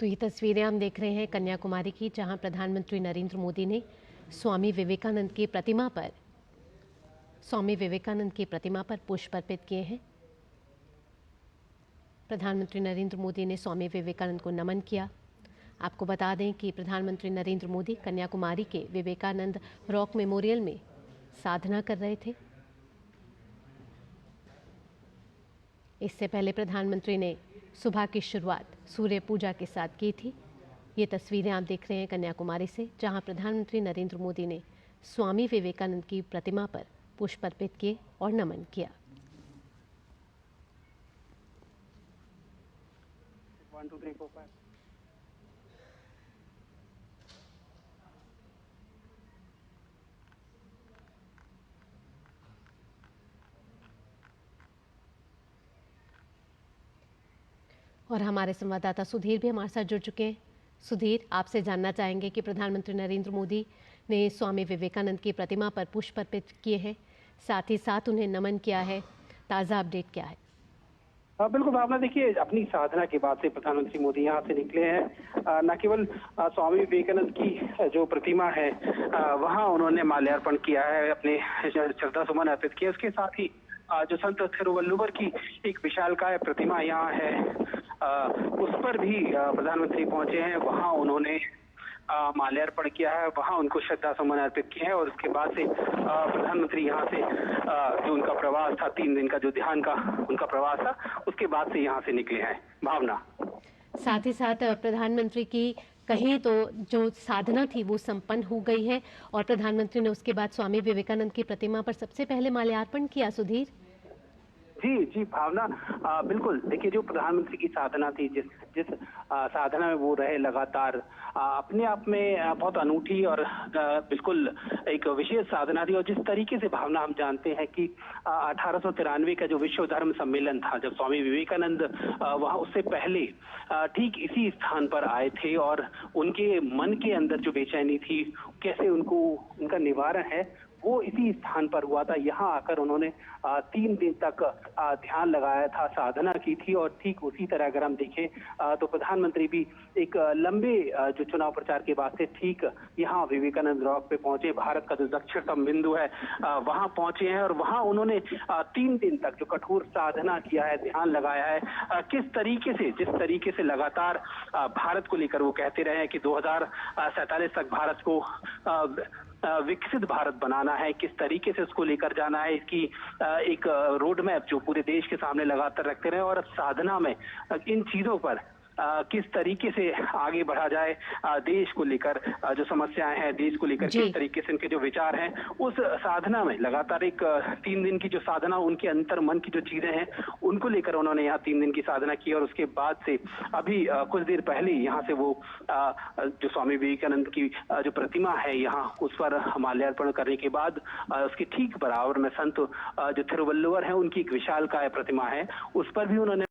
तो ये तस्वीरें हम देख रहे हैं कन्याकुमारी की, जहां प्रधानमंत्री नरेंद्र मोदी ने स्वामी विवेकानंद की प्रतिमा पर पुष्प अर्पित किए हैं। प्रधानमंत्री नरेंद्र मोदी ने स्वामी विवेकानंद को नमन किया। आपको बता दें कि प्रधानमंत्री नरेंद्र मोदी कन्याकुमारी के विवेकानंद रॉक मेमोरियल में साधना कर रहे थे। इससे पहले प्रधानमंत्री ने सुबह की शुरुआत सूर्य पूजा के साथ की थी। ये तस्वीरें आप देख रहे हैं कन्याकुमारी से, जहां प्रधानमंत्री नरेंद्र मोदी ने स्वामी विवेकानंद की प्रतिमा पर पुष्प अर्पित किए और नमन किया। 1 2 3 4 5 और हमारे संवाददाता सुधीर भी हमारे साथ जुड़ चुके हैं। सुधीर, आपसे जानना चाहेंगे कि प्रधानमंत्री नरेंद्र मोदी ने स्वामी विवेकानंद की प्रतिमा पर पुष्प अर्पित किए हैं, साथ ही साथ उन्हें नमन किया है। ताज़ा अपडेट क्या है? बिल्कुल भावना, देखिए अपनी साधना के बाद से प्रधानमंत्री मोदी यहाँ से निकले हैं। न केवल स्वामी विवेकानंद की जो प्रतिमा है वहाँ उन्होंने माल्यार्पण किया है, अपने श्रद्धा सुमन अर्पित किए। उसके साथ ही जो संत थिरुवल्लुवर की एक विशालकाय प्रतिमा यहाँ है उस पर भी प्रधानमंत्री पहुंचे हैं। वहाँ उन्होंने माल्यार्पण किया है, वहां उनको श्रद्धा सुमन अर्पित किए हैं और उसके बाद से प्रधानमंत्री यहाँ से जो उनका प्रवास था, 3 दिन का जो ध्यान का उनका प्रवास था, उसके बाद से यहाँ से निकले हैं। भावना, साथ ही साथ प्रधानमंत्री की कहीं तो जो साधना थी वो संपन्न हो गई है और प्रधानमंत्री ने उसके बाद स्वामी विवेकानंद की प्रतिमा पर सबसे पहले माल्यार्पण किया। सुधीर जी भावना, बिल्कुल। देखिए जो प्रधानमंत्री की साधना थी, जिस साधना में वो रहे लगातार, अपने आप में बहुत अनूठी और बिल्कुल एक विशेष साधना थी। और जिस तरीके से भावना हम जानते हैं कि 1893 का जो विश्व धर्म सम्मेलन था, जब स्वामी विवेकानंद वहाँ उससे पहले ठीक इसी स्थान पर आए थे और उनके मन के अंदर जो बेचैनी थी, कैसे उनका निवारण है वो इसी स्थान पर हुआ था। यहाँ आकर उन्होंने 3 दिन तक ध्यान लगाया था, साधना की थी। और ठीक उसी तरह अगर हम देखें तो प्रधानमंत्री भी एक लंबे जो चुनाव प्रचार के बाद से ठीक यहाँ विवेकानंद रॉक पे पहुंचे। भारत का जो दक्षिणतम बिंदु है वहां पहुंचे हैं और वहां उन्होंने 3 दिन तक जो कठोर साधना किया है, ध्यान लगाया है। जिस तरीके से लगातार भारत को लेकर वो कहते रहे हैं कि 2047 तक भारत को विकसित भारत बनाना है, किस तरीके से उसको लेकर जाना है, इसकी एक रोड मैप जो पूरे देश के सामने लगातार रखते रहे। और साधना में इन चीजों पर किस तरीके से आगे बढ़ा जाए, देश को लेकर जो समस्याएं हैं, देश को लेकर किस तरीके से उनके जो विचार हैं, उस साधना में लगातार एक 3 दिन की जो साधना, उनके अंतर मन की जो चीजें हैं उनको लेकर उन्होंने यहाँ 3 दिन की साधना की। और उसके बाद से अभी कुछ देर पहले यहाँ से वो जो स्वामी विवेकानंद की जो प्रतिमा है यहाँ, उस पर माल्यार्पण करने के बाद उसके ठीक बराबर में संत जो थिरुवल्लुवर है उनकी एक विशालकाय प्रतिमा है, उस पर भी उन्होंने